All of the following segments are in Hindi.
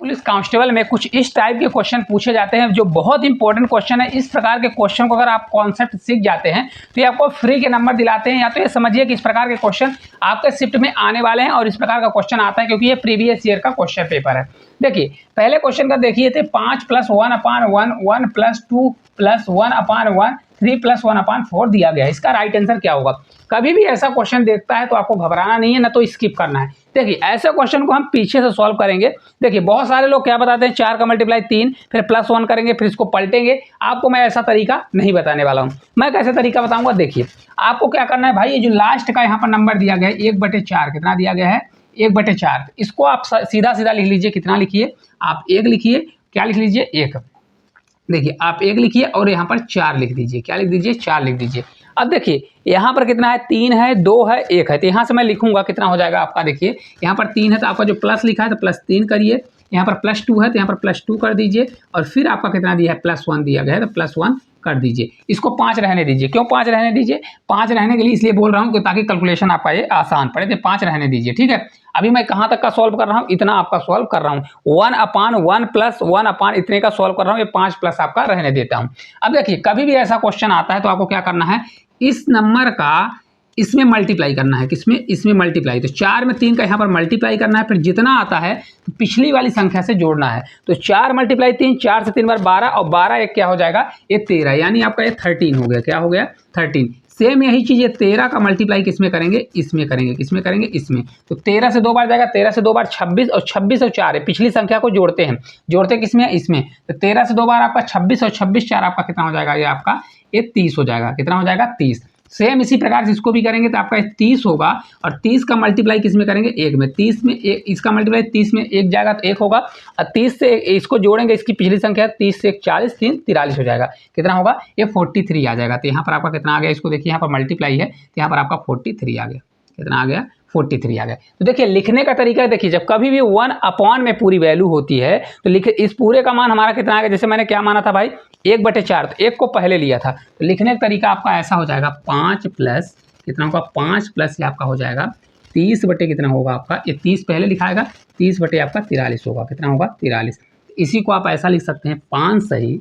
पुलिस कांस्टेबल में कुछ इस टाइप के क्वेश्चन पूछे जाते हैं जो बहुत इंपॉर्टेंट क्वेश्चन है। इस प्रकार के क्वेश्चन को अगर आप कॉन्सेप्ट सीख जाते हैं तो ये आपको फ्री के नंबर दिलाते हैं। या तो ये समझिए कि इस प्रकार के क्वेश्चन आपके शिफ्ट में आने वाले हैं और इस प्रकार का क्वेश्चन आता है क्योंकि ये प्रीवियस ईयर का क्वेश्चन पेपर है। देखिए पहले क्वेश्चन का देखिए थे 5 + 1/1, 1 + 2 + 1/1, 3 + 1/4 दिया गया है। इसका राइट आंसर क्या होगा? कभी भी ऐसा क्वेश्चन देखता है तो आपको घबराना नहीं है, ना तो स्किप करना है। देखिए ऐसे क्वेश्चन को हम पीछे से सॉल्व करेंगे। देखिए बहुत सारे लोग क्या बताते हैं 4 का मल्टीप्लाई 3, फिर +1 करेंगे, फिर इसको पलटेंगे। आपको मैं ऐसा तरीका नहीं बताने वाला हूँ। मैं कैसे तरीका बताऊंगा? देखिए आपको क्या करना है भाई, ये जो लास्ट का यहाँ पर नंबर दिया गया है 1/4, कितना दिया गया है? 1/4। इसको आप सीधा सीधा लिख लीजिए। कितना लिखिए आप? 1 लिखिए। क्या लिख लीजिए? 1। देखिए आप 1 लिखिए और यहाँ पर 4 लिख दीजिए। क्या लिख दीजिए? 4 लिख दीजिए। अब देखिए यहाँ पर कितना है? 3 है, 2 है, 1 है। तो यहाँ से मैं लिखूंगा कितना हो जाएगा आपका। देखिए यहाँ पर 3 है तो आपका जो प्लस लिखा है तो +3 करिए। यहाँ पर +2 है तो यहाँ पर +2 कर दीजिए। और फिर आपका कितना दिया है? +1 दिया गया है तो +1 कर दीजिए। इसको 5 रहने दीजिए। क्यों 5 रहने दीजिए? 5 रहने के लिए इसलिए बोल रहा हूँ कि ताकि कैलकुलेशन आपका ये आसान पड़े। तो 5 रहने दीजिए। ठीक है, अभी मैं कहाँ तक का सॉल्व कर रहा हूँ? इतना आपका सॉल्व कर रहा हूँ। 1/1 + 1 इतने का सॉल्व कर रहा हूँ। ये 5 प्लस आपका रहने देता हूँ। अब देखिए कभी भी ऐसा क्वेश्चन आता है तो आपको क्या करना है, इस नंबर का इसमें मल्टीप्लाई करना है। किसमें? इसमें मल्टीप्लाई। तो 4 में 3 का यहाँ पर मल्टीप्लाई करना है, फिर जितना आता है तो पिछली वाली संख्या से जोड़ना है। तो 4 × 3, 4 से 3 बार 12 और 12 एक क्या हो जाएगा? ये 13, यानी आपका ये 13 हो गया। क्या हो गया? 13। सेम यही चीज़ ये 13 का मल्टीप्लाई किसमें करेंगे? इसमें करेंगे। किसमें करेंगे? इसमें। तो 13 से 2 बार जाएगा, 13 से 2 बार 26 और 26 और 4 है, पिछली संख्या को जोड़ते हैं। जोड़ते किसमें? इसमें। तो 13 से 2 बार आपका 26 और 26 4 आपका कितना हो जाएगा? ये आपका ये 30 हो जाएगा। कितना हो जाएगा? 30। सेम इसी प्रकार से इसको भी करेंगे तो आपका 30 होगा। और 30 का मल्टीप्लाई किसमें करेंगे? 1 में। 30 में इसका मल्टीप्लाई 30 में 1 जाएगा तो 1 होगा। और 30 से इसको जोड़ेंगे, इसकी पिछली संख्या 30 से 1 40, 3 43 हो जाएगा। कितना होगा? ये 43 आ जाएगा। तो यहाँ पर आपका कितना आ गया? इसको देखिए यहाँ पर मल्टीप्लाई है तो यहाँ पर आपका 43 आ गया। कितना आ गया? 43 आ गया। तो देखिए लिखने का तरीका है। देखिए जब कभी भी 1/, में पूरी वैल्यू होती है तो लिखे इस पूरे का मान हमारा कितना आ गया? जैसे मैंने क्या माना था भाई? 1/4, तो 1 को पहले लिया था। तो लिखने का तरीका आपका ऐसा हो जाएगा 5 प्लस कितना होगा? 5 प्लस ये आपका हो जाएगा 30 बटे कितना होगा आपका? ये 30 पहले लिखाएगा, 30 बटे आपका 43 होगा। कितना होगा? 43। इसी को आप ऐसा लिख सकते हैं 5 सही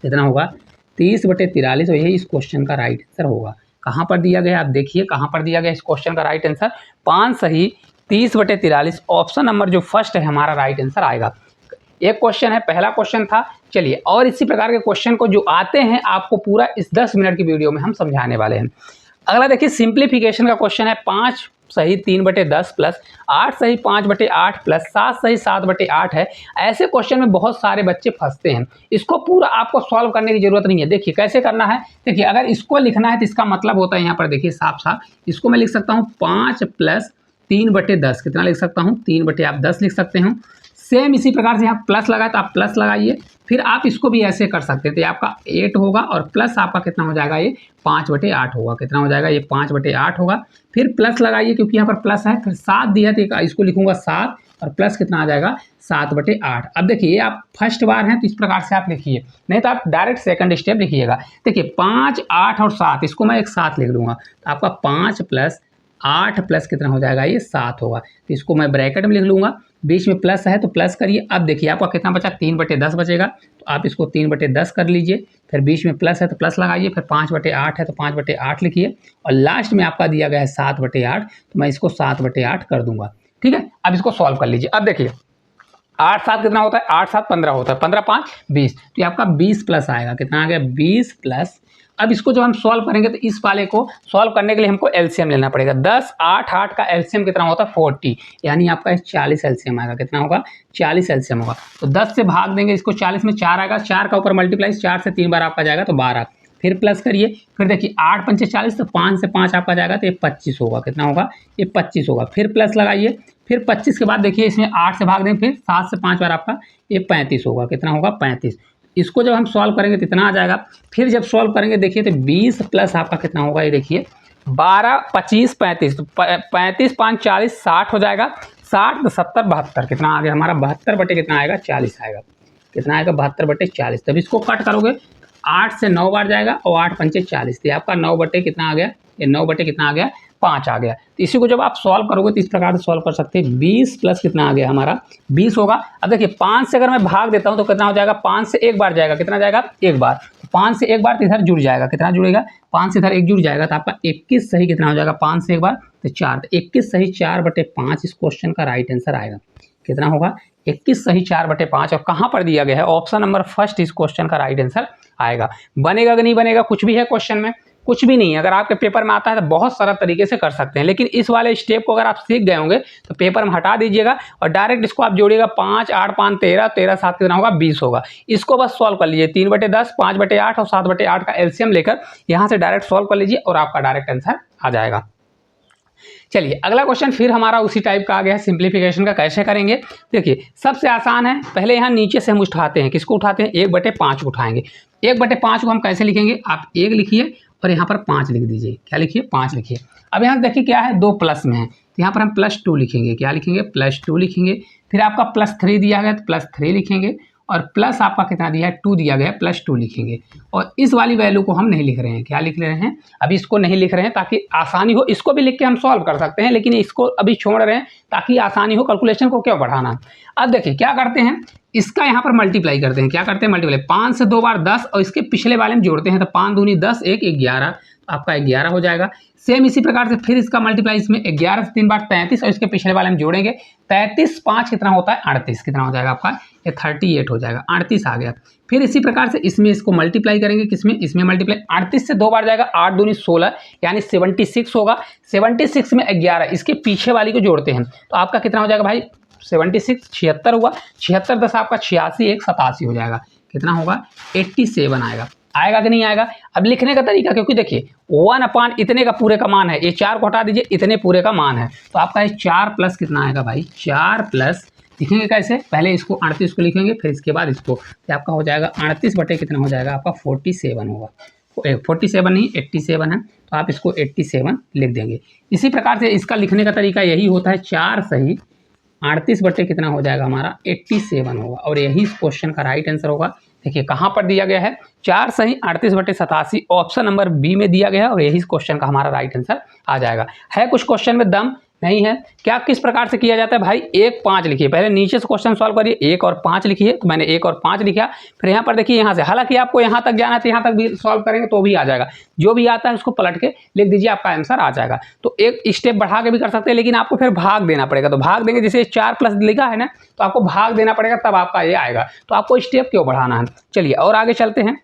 कितना होगा? 30/43। और यही इस क्वेश्चन का राइट आंसर होगा। कहाँ पर दिया गया? आप देखिए कहाँ पर दिया गया इस क्वेश्चन का राइट आंसर? 5 सही 30/43। ऑप्शन नंबर जो फर्स्ट है हमारा राइट आंसर आएगा। एक क्वेश्चन है, पहला क्वेश्चन था। चलिए और इसी प्रकार के क्वेश्चन को जो आते हैं आपको पूरा इस 10 मिनट की वीडियो में हम समझाने वाले हैं। अगला देखिए सिंप्लीफिकेशन का क्वेश्चन है। 5 सही 3/10 प्लस 8 सही 5/8 प्लस 7 सही 7/8 है। ऐसे क्वेश्चन में बहुत सारे बच्चे फंसते हैं। इसको पूरा आपको सॉल्व करने की जरूरत नहीं है। देखिए कैसे करना है। देखिए अगर इसको लिखना है तो इसका मतलब होता है यहाँ पर देखिए साफ साफ इसको मैं लिख सकता हूँ 5 + 3/10। कितना लिख सकता हूँ? 3/10 लिख सकते हो। सेम इसी प्रकार से यहाँ प्लस लगाए तो आप प्लस लगाइए, फिर आप इसको भी ऐसे कर सकते हैं। तो आपका 8 होगा और प्लस आपका कितना हो जाएगा? ये 5/8 होगा। कितना हो जाएगा? ये 5/8 होगा। फिर प्लस लगाइए क्योंकि यहाँ पर प्लस है, फिर 7 दिया तो इसको लिखूंगा 7 और प्लस कितना आ जाएगा? 7/8। अब देखिए आप फर्स्ट बार हैं तो इस प्रकार से आप लिखिए, नहीं तो आप डायरेक्ट सेकंड स्टेप लिखिएगा। देखिए 5, 8 और 7 इसको मैं एक साथ लिख लूँगा तो आपका 5 + 8 प्लस कितना हो जाएगा? ये 7 होगा। तो इसको मैं ब्रैकेट में लिख लूँगा, बीच में प्लस है तो प्लस करिए। अब देखिए आपका कितना बचा? 3/10 बचेगा। तो आप इसको 3/10 कर लीजिए, फिर बीच में प्लस है तो प्लस लगाइए, फिर 5/8 है तो 5/8 लिखिए और लास्ट में आपका दिया गया है 7/8 तो मैं इसको 7/8 कर दूंगा। ठीक है, अब इसको सॉल्व कर लीजिए। अब देखिए 8 7 कितना होता है? 8 7 15 होता है, 15 5 20। तो ये आपका 20 प्लस आएगा। कितना आ गया? 20 प्लस। अब इसको जब हम सॉल्व करेंगे तो इस वाले को सॉल्व करने के लिए हमको एलसीएम लेना पड़ेगा। 10 8 8 का एलसीएम कितना होता है? 40, यानी आपका 40 एलसीएम आएगा। कितना होगा? 40 एलसीएम होगा। तो 10 से भाग देंगे इसको, 40 में 4 आएगा, 4 का ऊपर मल्टीप्लाई 4 से 3 बार आपका जाएगा तो 12, फिर प्लस करिए, फिर देखिए 8 पंचे 40 तो 5 से 5 आपका जाएगा तो ये 25 होगा। कितना होगा? ये 25 होगा। फिर प्लस लगाइए, फिर 25 के बाद देखिए इसमें 8 से भाग देंगे, फिर 7 से 5 बार आपका ये 35 होगा। कितना होगा? 35। इसको जब हम सॉल्व करेंगे तो इतना आ जाएगा। फिर जब सॉल्व करेंगे देखिए तो 20 प्लस आपका कितना होगा? ये देखिए 12 25 35, तो 35 5 40 60 हो जाएगा। 60 तो 70 72, कितना आ गया हमारा? 72 बटे कितना आएगा? 40 आएगा। कितना आएगा? 72/40। तब इसको कट करोगे 8 से 9 बार जाएगा और 8 पंचे 40, तो आपका 9 बटे कितना आ गया? ये 9 बटे कितना आ गया? 5 आ गया। तो इसी को जब आप सॉल्व करोगे तो इस प्रकार से सॉल्व कर सकते हैं। 20 प्लस कितना आ गया हमारा 20 होगा। अब देखिए 5 से अगर मैं भाग देता हूँ तो कितना हो जाएगा, 5 से एक बार जाएगा, कितना जाएगा एक बार, 5 से एक बार तो इधर जुड़ जाएगा, कितना जुड़ेगा 5 से इधर एक जुड़ जाएगा, तो आपका 21 सही कितना हो जाएगा 5 से एक बार तो 4, तो 21 सही 4/5 इस क्वेश्चन का राइट आंसर आएगा। कितना होगा 21 सही 4/5। और कहाँ पर दिया गया है, ऑप्शन नंबर फर्स्ट इस क्वेश्चन का राइट आंसर आएगा। बनेगा कि नहीं बनेगा, कुछ भी है क्वेश्चन में, कुछ भी नहीं है। अगर आपके पेपर में आता है तो बहुत सारा तरीके से कर सकते हैं, लेकिन इस वाले स्टेप को अगर आप सीख गए होंगे तो पेपर में हटा दीजिएगा और डायरेक्ट इसको आप जोड़िएगा। 5 8 5 13, 13 7 कितना होगा 20 होगा। इसको बस सॉल्व कर लीजिए, 3/10, 5/8 और 7/8 का एलसीएम लेकर यहाँ से डायरेक्ट सॉल्व कर लीजिए और आपका डायरेक्ट आंसर आ जाएगा। चलिए अगला क्वेश्चन फिर हमारा उसी टाइप का आ गया है। सिंप्लीफिकेशन का कैसे करेंगे, देखिए सबसे आसान है, पहले यहाँ नीचे से हम उठाते हैं, किसको उठाते हैं 1/5 उठाएंगे। 1/5 को हम कैसे लिखेंगे, आप 1 लिखिए और यहाँ पर 5 लिख दीजिए, क्या लिखिए 5 लिखिए। अब यहाँ देखिए क्या है 2 प्लस में है, तो यहाँ पर हम +2 लिखेंगे, क्या लिखेंगे +2 लिखेंगे। फिर आपका +3 दिया गया तो +3 लिखेंगे और प्लस आपका कितना दिया है 2 दिया गया, +2 लिखेंगे। और इस वाली वैल्यू को हम नहीं लिख रहे हैं, क्या लिख रहे हैं अभी इसको नहीं लिख रहे हैं ताकि आसानी हो। इसको भी लिख के हम सॉल्व कर सकते हैं, लेकिन इसको अभी छोड़ रहे हैं ताकि आसानी हो, कैलकुलेशन को क्यों बढ़ाना। अब देखिए क्या करते हैं, इसका यहाँ पर मल्टीप्लाई करते हैं, क्या करते हैं मल्टीप्लाई, 5 से 2 बार 10 और इसके पिछले वाले में जोड़ते हैं, तो 5 दूनी 10, 1 11, आपका 11 हो जाएगा। सेम इसी प्रकार से फिर इसका मल्टीप्लाई इसमें 11 से 3 बार 33 और इसके पिछले वाले में जोड़ेंगे, 33 5 कितना होता है 38, कितना हो जाएगा आपका ये 38 हो जाएगा, 38 आ गया। फिर इसी प्रकार से इसमें इसको मल्टीप्लाई करेंगे, किसमें इसमें मल्टीप्लाई, 38 से 2 बार जाएगा, 8 दूनी 16 यानी 76 होगा। 76 में 11 इसके पीछे वाली को जोड़ते हैं तो आपका कितना हो जाएगा भाई 76 76 हुआ, 76 10 आपका 86, 1 87 हो जाएगा, कितना होगा 87 आएगा। आएगा कि नहीं आएगा। अब लिखने का तरीका, क्योंकि देखिए 1/, इतने का पूरे का मान है, ये 4 को हटा दीजिए, इतने पूरे का मान है, तो आपका ये 4 प्लस कितना आएगा भाई 4 प्लस, लिखेंगे कैसे, पहले इसको 38 को लिखेंगे फिर इसके बाद इसको, तो आपका हो जाएगा 38 बटे कितना हो जाएगा आपका 47 होगा, 47 नहीं 87 है, तो आप इसको 87 लिख देंगे। इसी प्रकार से इसका लिखने का तरीका यही होता है, 4 सही 38 बटे कितना हो जाएगा हमारा 87 होगा, और यही इस क्वेश्चन का राइट आंसर होगा। देखिए कहाँ पर दिया गया है 4 सही 38 बटे 87, ऑप्शन नंबर बी में दिया गया है, और यही इस क्वेश्चन का हमारा राइट आंसर आ जाएगा। है कुछ क्वेश्चन में दम नहीं है, क्या किस प्रकार से किया जाता है भाई, 1 5 लिखिए, पहले नीचे से क्वेश्चन सॉल्व करिए, 1 और 5 लिखिए, तो मैंने 1 और 5 लिखा। फिर यहाँ पर देखिए यहाँ से, हालांकि आपको यहाँ तक जाना है तो यहाँ तक भी सॉल्व करेंगे तो भी आ जाएगा, जो भी आता है उसको पलट के लिख दीजिए, आपका आंसर आ जाएगा। तो एक स्टेप बढ़ा के भी कर सकते हैं, लेकिन आपको फिर भाग देना पड़ेगा, तो भाग देंगे, जैसे 4 प्लस लिखा है ना तो आपको भाग देना पड़ेगा, तब आपका ये आएगा, तो आपको स्टेप क्यों बढ़ाना है। चलिए और आगे चलते हैं।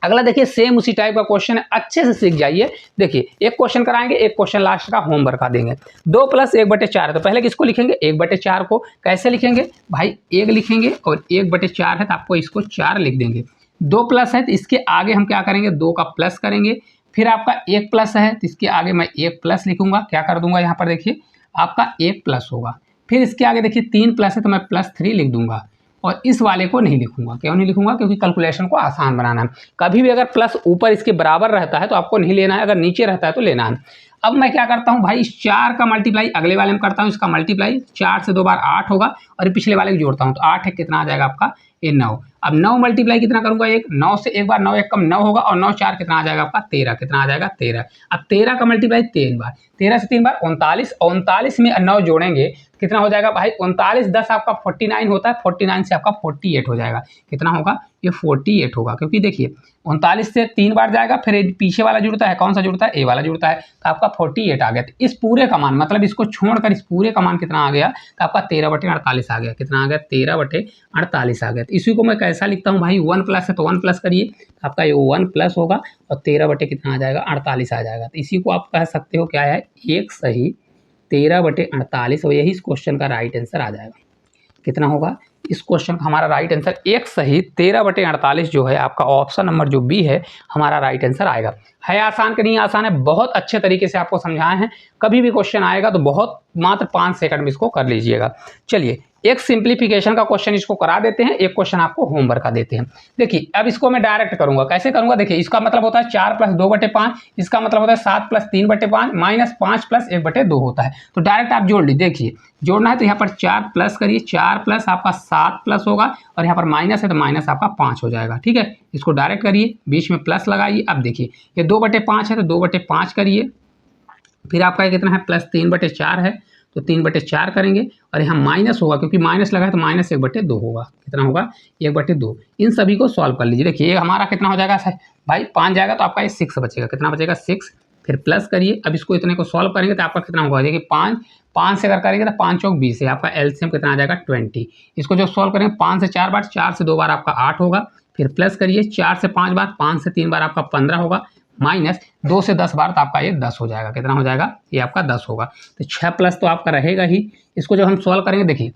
अगला देखिए सेम उसी टाइप का क्वेश्चन है, अच्छे से सीख जाइए। देखिए एक क्वेश्चन कराएंगे, एक क्वेश्चन लास्ट का होमवर्क का देंगे। 2 + 1/4 है, तो पहले किसको लिखेंगे 1/4 को, कैसे लिखेंगे भाई 1 लिखेंगे और 1/4 है तो आपको इसको 4 लिख देंगे। 2 प्लस है तो इसके आगे हम क्या करेंगे 2 का प्लस करेंगे। फिर आपका 1 प्लस है तो इसके आगे मैं 1 प्लस लिखूंगा, क्या कर दूंगा यहाँ पर देखिए आपका 1 प्लस होगा। फिर इसके आगे देखिए 3 प्लस है तो मैं +3 लिख दूंगा, और इस वाले को नहीं लिखूंगा। क्यों नहीं लिखूंगा, क्योंकि कैलकुलेशन को आसान बनाना है। कभी भी अगर प्लस ऊपर इसके बराबर रहता है तो आपको नहीं लेना है, अगर नीचे रहता है तो लेना है। अब मैं क्या करता हूं भाई, इस 4 का मल्टीप्लाई अगले वाले में करता हूं, इसका मल्टीप्लाई 4 से 2 बार 8 होगा, और पिछले वाले को जोड़ता हूं तो 8 है कितना आ जाएगा आपका ये 9। अब 9 मल्टीप्लाई कितना करूंगा 1, 9 से एक बार 9 1 कम 9 होगा, और 9 4 कितना आ जाएगा आपका 13, कितना आ जाएगा 13। अब 13 का मल्टीप्लाई 3 बार, 13 से 3 बार 39, 39 में 9 जोड़ेंगे कितना हो जाएगा भाई 39 10 आपका 49 होता है, 49 से आपका 48 हो जाएगा, कितना होगा ये 48 होगा। क्योंकि देखिए 39 से 3 बार जाएगा, फिर पीछे वाला जुड़ता है, कौन सा जुड़ता है ए वाला जुड़ता है, तो आपका 48 आ गया। तो इस पूरे का मान, मतलब इसको छोड़कर इस पूरे का मान कितना आ गया, तो आपका 13/48 आ गया, कितना आ गया 13/48 आ गया। तो इसी को मैं कैसा लिखता हूँ भाई 1 प्लस है तो 1 प्लस करिए, तो आपका ये 1 प्लस होगा और 13 बटे कितना आ जाएगा 48 आ जाएगा। तो इसी को आप कह सकते हो क्या है 1 सही 13/48, और यही इस क्वेश्चन का राइट आंसर आ जाएगा। कितना होगा इस क्वेश्चन का हमारा राइट आंसर 1 सही 13/48 जो है आपका ऑप्शन नंबर जो बी है हमारा राइट आंसर आएगा। है आसान कि नहीं आसान है, बहुत अच्छे तरीके से आपको समझाए हैं। कभी भी क्वेश्चन आएगा तो बहुत मात्र 5 सेकंड में इसको कर लीजिएगा। चलिए एक सिंप्लीफिकेशन का क्वेश्चन इसको करा देते हैं, एक क्वेश्चन आपको होमवर्क का देते हैं। देखिए अब इसको मैं डायरेक्ट करूंगा, कैसे करूंगा देखिए, इसका मतलब होता है 4 + 2/5, इसका मतलब होता है 7 + 3/5 माइनस 5 + 1/2 होता है। तो डायरेक्ट आप जोड़ लीजिए, देखिए जोड़ना है तो यहाँ पर 4 प्लस करिए, 4 प्लस आपका 7 प्लस होगा, और यहाँ पर माइनस है तो माइनस आपका 5 हो जाएगा। ठीक है, इसको डायरेक्ट करिए, बीच में प्लस लगाइए। अब देखिए ये 2/5 है तो 2/5 करिए, फिर आपका कितना है +3/4 है, तो 3/4 करेंगे और यहाँ माइनस होगा क्योंकि माइनस लगा है तो -1/2 होगा। कितना होगा 1/2। इन सभी को सॉल्व कर लीजिए। देखिए हमारा कितना हो जाएगा भाई 5 जाएगा तो आपका ये 6 बचेगा। कितना बचेगा 6। फिर प्लस करिए। अब इसको इतने को सॉल्व करेंगे तो आपका कितना होगा, देखिए 5 से अगर करेंगे तो 5 चौक 20 है, आपका एलसीएम कितना आ जाएगा 20। इसको जो सॉल्व करेंगे 5 से 4 बार, 4 से 2 बार आपका 8 होगा। फिर प्लस करिए 4 से 5 बार, 5 से 3 बार आपका 15 होगा, माइनस 2 से 10 बार तो आपका ये 10 हो जाएगा। कितना हो जाएगा, ये आपका 10 होगा। तो 6 प्लस तो आपका रहेगा ही। इसको जब हम सॉल्व करेंगे देखिए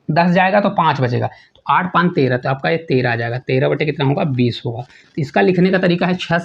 10 जाएगा तो 5 बचेगा, तो 8 5 13, तो आपका ये 13 आ जाएगा। 13 कितना होगा 20 होगा। तो इसका लिखने का तरीका है 6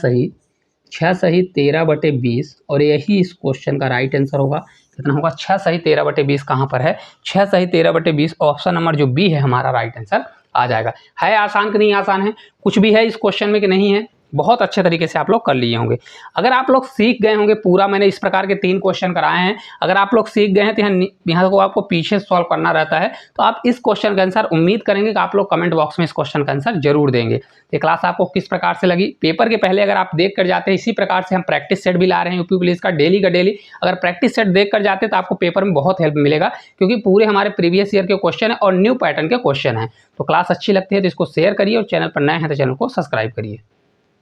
सही 13/20 और यही इस क्वेश्चन का राइट आंसर होगा। कितना होगा 6 सही 13/20 कहाँ पर है, 6 सही 13/20 ऑप्शन नंबर जो बी है हमारा राइट आंसर आ जाएगा। है आसान कि नहीं आसान है, कुछ भी है इस क्वेश्चन में कि नहीं है, बहुत अच्छे तरीके से आप लोग कर लिए होंगे। अगर आप लोग सीख गए होंगे पूरा, मैंने इस प्रकार के 3 क्वेश्चन कराए हैं, अगर आप लोग सीख गए हैं तो यहाँ को आपको पीछे सॉल्व करना रहता है, तो आप इस क्वेश्चन का आंसर उम्मीद करेंगे कि आप लोग कमेंट बॉक्स में इस क्वेश्चन का आंसर जरूर देंगे। ये क्लास आपको किस प्रकार से लगी, पेपर के पहले अगर आप देख कर जाते हैं, इसी प्रकार से हम प्रैक्टिस सेट भी ला रहे हैं यूपी पुलिस का डेली का डेली। अगर प्रैक्टिस सेट देख कर जाते तो आपको पेपर में बहुत हेल्प मिलेगा, क्योंकि पूरे हमारे प्रीवियस ईयर के क्वेश्चन है और न्यू पैटर्न के क्वेश्चन है। तो क्लास अच्छी लगती है तो इसको शेयर करिए और चैनल पर नए हैं तो चैनल को सब्सक्राइब करिए।